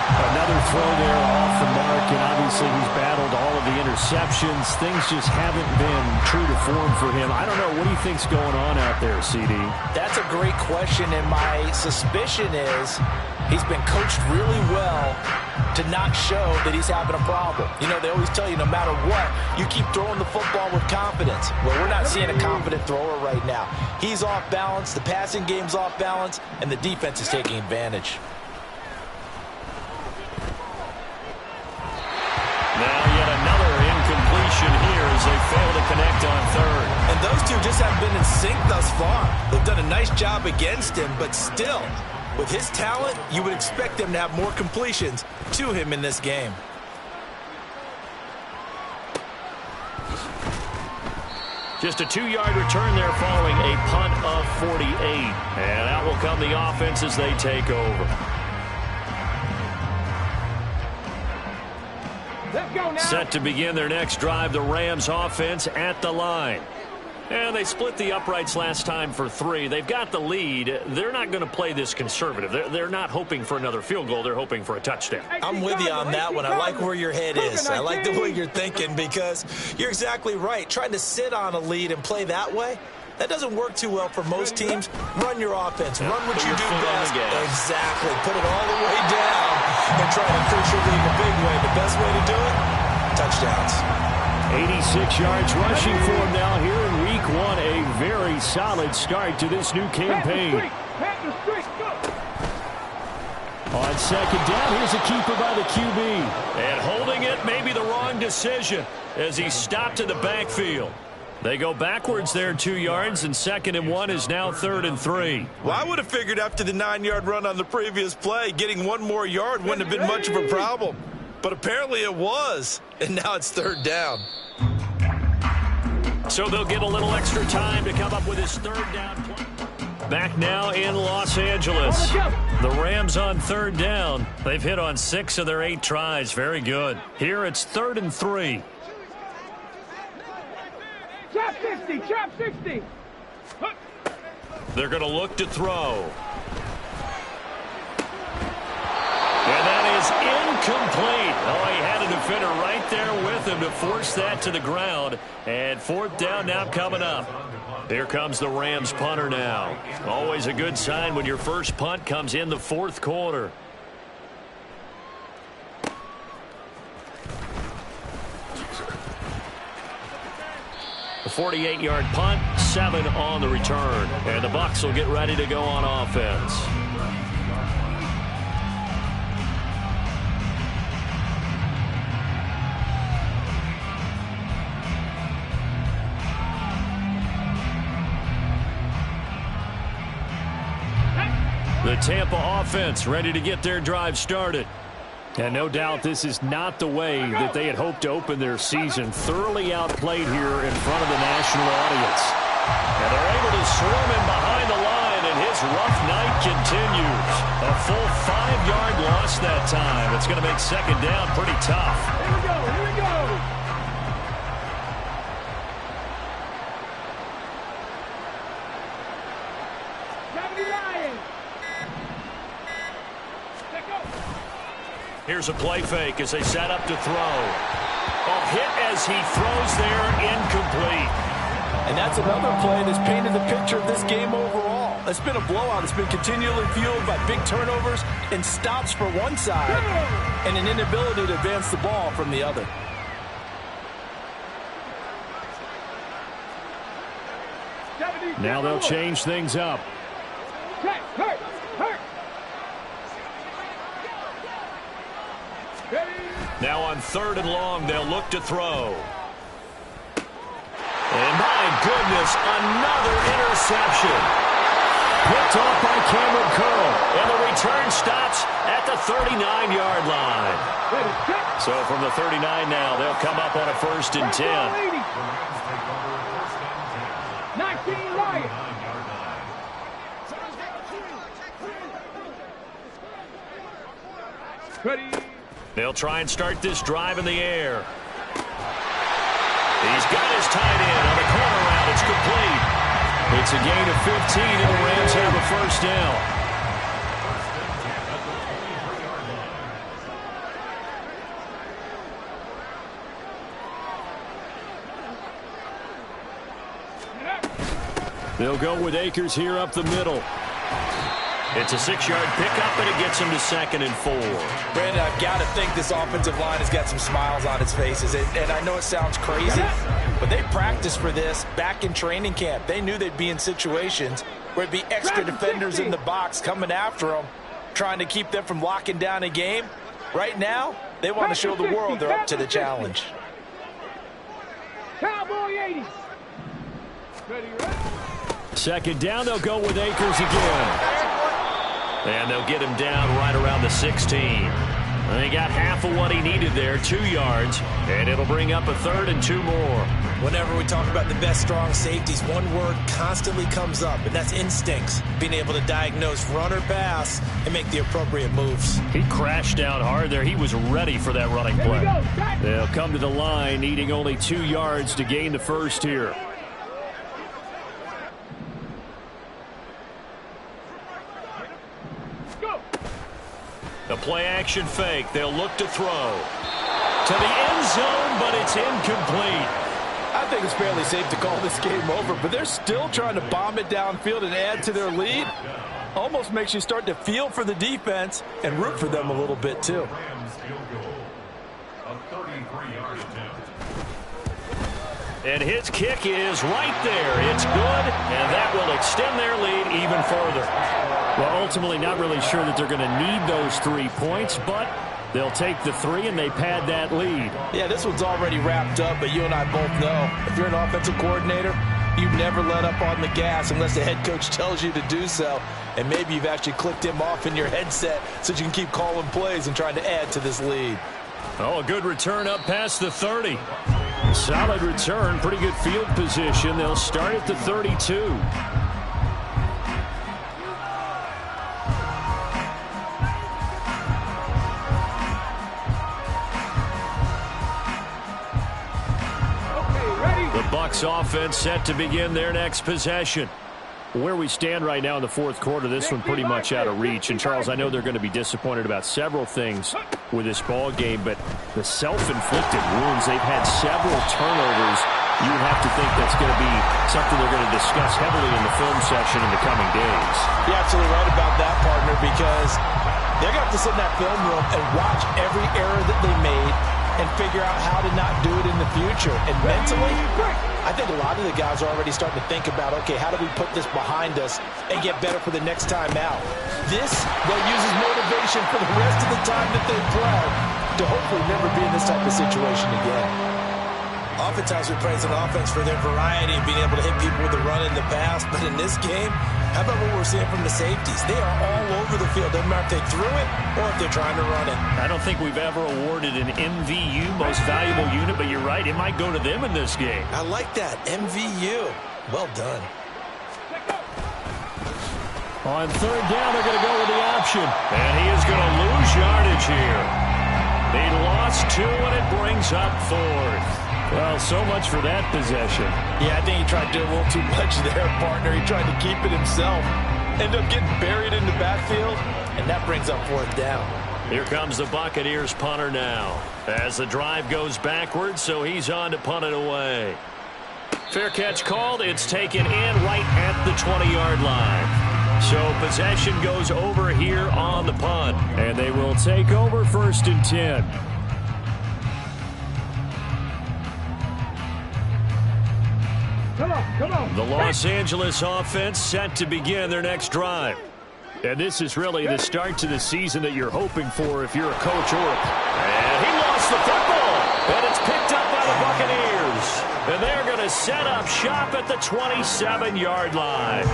Another throw there off the mark, and obviously he's battled all of the interceptions. Things just haven't been true to form for him. I don't know. What do you think's going on out there, CD? That's a great question, and my suspicion is he's been coached really well to not show that he's having a problem. You know, they always tell you no matter what, you keep throwing the football with confidence. Well, we're not seeing a confident thrower right now. He's off balance, the passing game's off balance, and the defense is taking advantage. Now yet another incompletion here as they fail to connect on third. And those two just haven't been in sync thus far. They've done a nice job against him, but still, with his talent, you would expect them to have more completions to him in this game. Just a 2-yard return there following a punt of 48. And out will come the offense as they take over. Let's go now. Set to begin their next drive, the Rams offense at the line. And they split the uprights last time for 3. They've got the lead. They're not going to play this conservative. They're not hoping for another field goal. They're hoping for a touchdown. I'm with you on that one. I like where your head is. I like the way you're thinking, because you're exactly right. Trying to sit on a lead and play that way, that doesn't work too well for most teams. Run your offense. Run what you do best. Exactly. Put it all the way down and try to push your lead in a big way. The best way to do it, touchdowns. 86 yards rushing for him now here in week 1. A very solid start to this new campaign. On second down, here's a keeper by the QB. And holding it may be the wrong decision as he stopped in the backfield. They go backwards there 2 yards, and 2nd and 1 is now 3rd and 3. Well, I would have figured after the 9-yard run on the previous play, getting one more yard wouldn't have been much of a problem. But apparently it was, and now it's 3rd down. So they'll get a little extra time to come up with his 3rd down play. Back now in Los Angeles. The Rams on 3rd down. They've hit on 6 of their 8 tries. Very good. Here it's 3rd and 3. Trap 60, trap 60. They're going to look to throw. And that is incomplete. Oh, he had a defender right there with him to force that to the ground. And 4th down now coming up. Here comes the Rams punter now. Always a good sign when your first punt comes in the 4th quarter. A 48-yard punt, 7 on the return. And the Bucs will get ready to go on offense. The Tampa offense ready to get their drive started. And no doubt this is not the way that they had hoped to open their season. Thoroughly outplayed here in front of the national audience. And they're able to swarm him behind the line, and his rough night continues. A full 5-yard loss that time. It's going to make 2nd down pretty tough. Here we go, here we go. Here's a play fake as they set up to throw. A hit as he throws there, incomplete. And that's another play that's painted the picture of this game overall. It's been a blowout. It's been continually fueled by big turnovers and stops for one side and an inability to advance the ball from the other. Now they'll change things up. Ready? Now on 3rd and long, they'll look to throw. And my goodness, another interception. Picked off by Cameron Curl. And the return stops at the 39-yard line. So from the 39 now, they'll come up on a 1st and 10. 19 Lions. Ready. They'll try and start this drive in the air. He's got his tight end on the corner route. It's complete. It's a gain of 15, and the Rams have a 1st down. They'll go with Akers here up the middle. It's a 6-yard pickup, and it gets him to 2nd and 4. Brandon, I've got to think this offensive line has got some smiles on its faces. And I know it sounds crazy, but they practiced for this back in training camp. They knew they'd be in situations where it'd be extra defenders in the box coming after them, trying to keep them from locking down a game. Right now, they want to show the world they're up to the challenge. Cowboy 80s. Ready, ready. 2nd down, they'll go with Akers again. And they'll get him down right around the 16. And they got half of what he needed there, 2 yards. And it'll bring up a 3rd and 2 more. Whenever we talk about the best strong safeties, one word constantly comes up, and that's instincts. Being able to diagnose run or pass and make the appropriate moves. He crashed down hard there. He was ready for that running play. They'll come to the line, needing only 2 yards to gain the 1st here. The play-action fake. They'll look to throw. To the end zone, but it's incomplete. I think it's fairly safe to call this game over, but they're still trying to bomb it downfield and add to their lead. Almost makes you start to feel for the defense and root for them a little bit, too. Rams field goal. A 33-yard attempt. And his kick is right there. It's good, and that will extend their lead even further. Well, ultimately not really sure that they're going to need those 3 points, but they'll take the 3 and they pad that lead. Yeah, this one's already wrapped up, but you and I both know if you're an offensive coordinator, you never let up on the gas unless the head coach tells you to do so. And maybe you've actually clicked him off in your headset so you can keep calling plays and trying to add to this lead. Oh, a good return up past the 30. Solid return, pretty good field position. They'll start at the 32. The Bucs offense set to begin their next possession. Where we stand right now in the 4th quarter, this one pretty much out of reach. And, Charles, I know they're going to be disappointed about several things with this ball game, but the self-inflicted wounds, they've had several turnovers. You would have to think that's going to be something they're going to discuss heavily in the film session in the coming days. You're absolutely right about that, partner, because they're going to have to sit in that film room and watch every error that they made and figure out how to not do it in the future. And mentally, I think a lot of the guys are already starting to think about, okay, how do we put this behind us and get better for the next time out? This, they'll use as motivation for the rest of the time that they play to hopefully never be in this type of situation again. Oftentimes we praise an offense for their variety and being able to hit people with the run in the pass, but in this game, how about what we're seeing from the safeties? They are all over the field. Doesn't matter if they threw it or if they're trying to run it. I don't think we've ever awarded an MVU, most valuable unit, but you're right, it might go to them in this game. I like that, MVU. Well done. On 3rd down, they're going to go with the option. And he is going to lose yardage here. He lost 2, and it brings up 4th. Well, so much for that possession. Yeah, I think he tried to do a little too much there, partner. He tried to keep it himself. Ended up getting buried in the backfield, and that brings up 4th down. Here comes the Buccaneers punter now. As the drive goes backwards, so he's on to punt it away. Fair catch called. It's taken in right at the 20-yard line. So possession goes over here on the punt. And they will take over 1st and 10. Come on. The Los Angeles offense set to begin their next drive. And this is really the start to the season that you're hoping for if you're a coach and he lost the football. And it's picked up by the Buccaneers. And they're going to set up shop at the 27-yard line.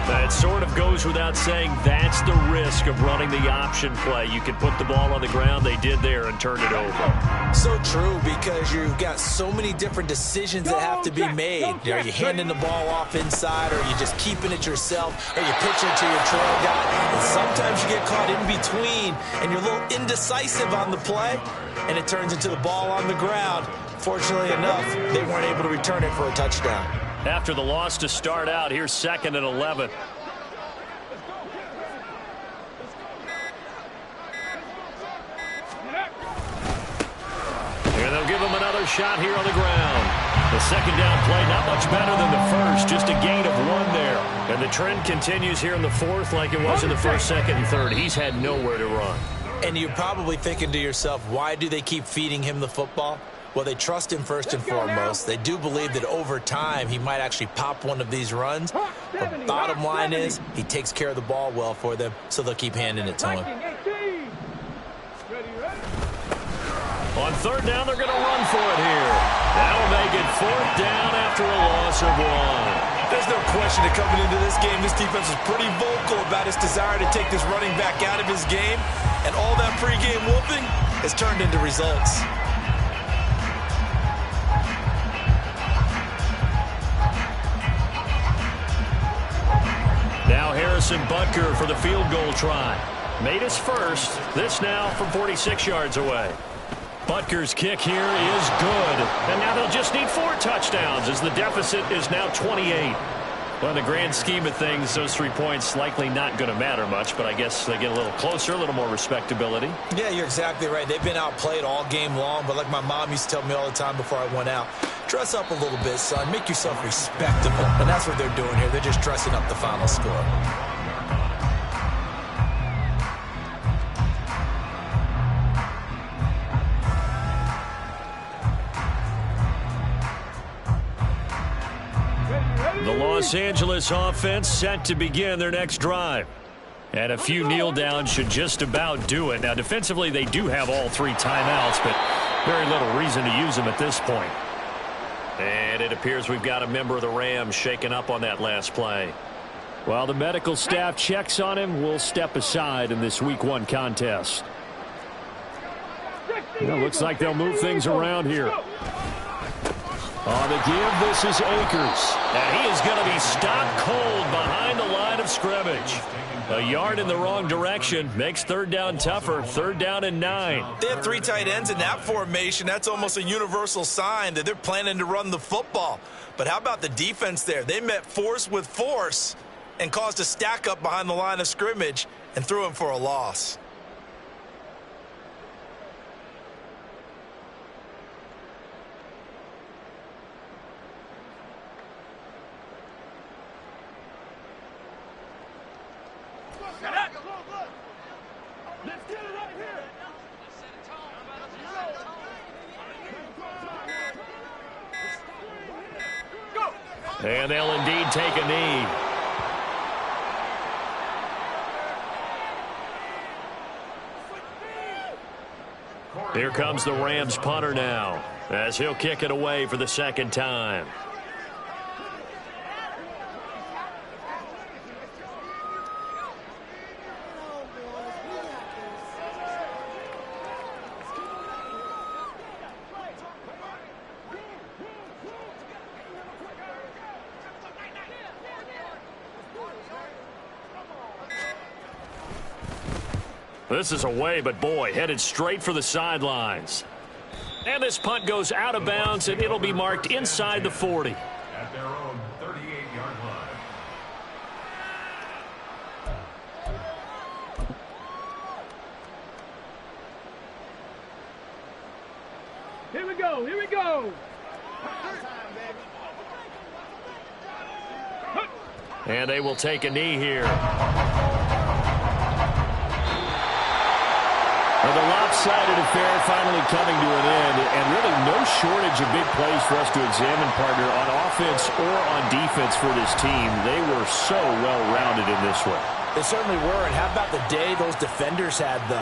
That sort of goes without saying. That's the risk of running the option play. You can put the ball on the ground. They did there and turned it over. So true, because you've got so many different decisions that have to be made. Are you handing the ball off inside, or are you just keeping it yourself? Are you pitching it to your trail guy? And sometimes you get caught in between, and you're a little indecisive on the play, and it turns into the ball on the ground. Fortunately enough, they weren't able to return it for a touchdown. After the loss to start out, here's 2nd and 11. And they'll give him another shot here on the ground. The second down play, not much better than the first, just a gain of 1 there. And the trend continues here in the 4th like it was in the 1st, 2nd, and 3rd. He's had nowhere to run. And you're probably thinking to yourself, why do they keep feeding him the football? Well, they trust him first and foremost. They do believe that over time he might actually pop one of these runs. The bottom line is he takes care of the ball well for them, so they'll keep handing it to him. On 3rd down, they're going to run for it here. That'll make it 4th down after a loss of 1. There's no question that coming into this game, this defense was pretty vocal about its desire to take this running back out of his game, and all that pregame whooping has turned into results. Now Harrison Butker for the field goal try. Made his first. This now from 46 yards away. Butker's kick here is good. And now they'll just need 4 touchdowns as the deficit is now 28. Well, in the grand scheme of things, those 3 points likely not going to matter much, but I guess they get a little closer, a little more respectability. Yeah, you're exactly right. They've been outplayed all game long, but like my mom used to tell me all the time before I went out, dress up a little bit, son. Make yourself respectable. And that's what they're doing here. They're just dressing up the final score. The Los Angeles offense set to begin their next drive. And a few kneel downs should just about do it. Now, defensively, they do have all 3 timeouts, but very little reason to use them at this point. And it appears we've got a member of the Rams shaken up on that last play. While the medical staff checks on him, we'll step aside in this Week 1 contest. Well, looks like they'll move things around here. On the give, this is Akers. And he is going to be stopped cold behind the line of scrimmage. A yard in the wrong direction makes 3rd down tougher. 3rd down and 9. They have 3 tight ends in that formation. That's almost a universal sign that they're planning to run the football. But how about the defense there? They met force with force and caused a stack up behind the line of scrimmage and threw him for a loss. And they'll indeed take a knee. Here comes the Rams punter now, as he'll kick it away for the 2nd time. This is away, but boy, headed straight for the sidelines. And this punt goes out of bounds, and it'll be marked inside the 40. At their own 38-yard line. Here we go, here we go. And they will take a knee here. Well, the lopsided affair finally coming to an end, and really no shortage of big plays for us to examine, partner, on offense or on defense for this team. They were so well-rounded in this one. They certainly were, and how about the day those defenders had, though?